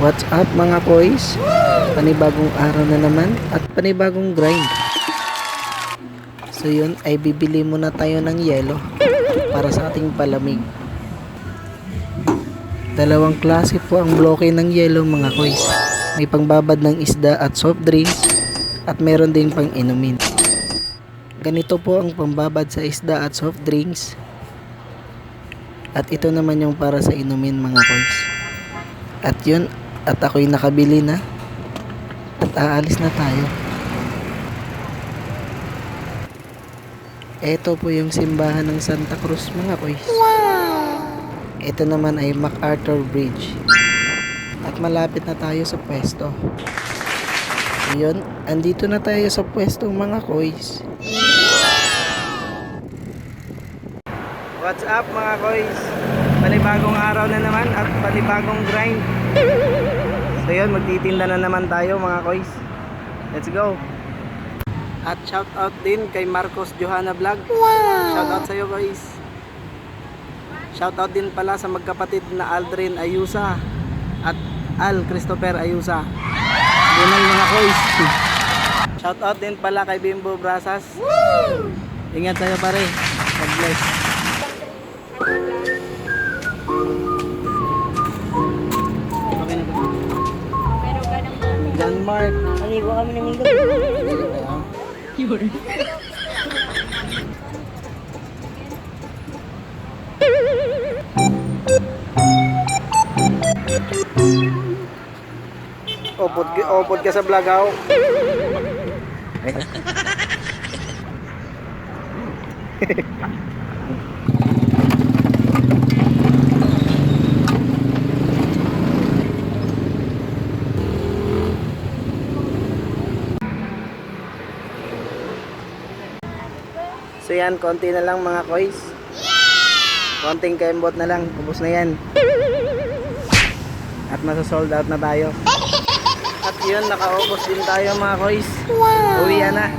What's up mga boys? Panibagong araw na naman at panibagong grind. So yun ay bibili muna tayo ng yelo para sa ating palamig. Dalawang klase po ang bloke ng yelo mga boys. May pangbabad ng isda at soft drinks at meron din pang inumin. Ganito po ang pambabad sa isda at soft drinks. At ito naman yung para sa inumin mga boys. At yun, at ako'y nakabili na. At aalis na tayo. Ito po yung simbahan ng Santa Cruz mga boys. Wow! Ito naman ay MacArthur Bridge. At malapit na tayo sa pwesto. Yun, andito na tayo sa pwesto mga boys. What's up mga boys? Panibagong araw na naman at panibagong grind. So yun, magtitinda na naman tayo mga boys. Let's go. At shout out din kay Marcos Johanna Vlog. Wow! Shout out sa iyo guys. Shout out din pala sa magkapatid na Aldrin Ayusa at Al Christopher Ayusa. Bunal mga boys. Shout out din pala kay Bimbo Brasas. Woo! Ingat tayo pare. God bless. John Mark. Maligo kami ng linggo. Yun. Opod ka sa vlog ako. So yan, konti na lang mga koys. Konting kembot na lang, ubos na yan. At masasold out na tayo. At yun, nakaubos din tayo mga koys. Wow! Uwian na.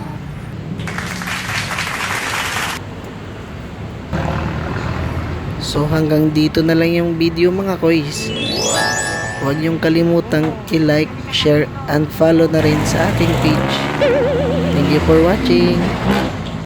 So hanggang dito na lang yung video mga koys. Huwag niyong kalimutang i-like, share, and follow na rin sa ating page. Thank you for watching.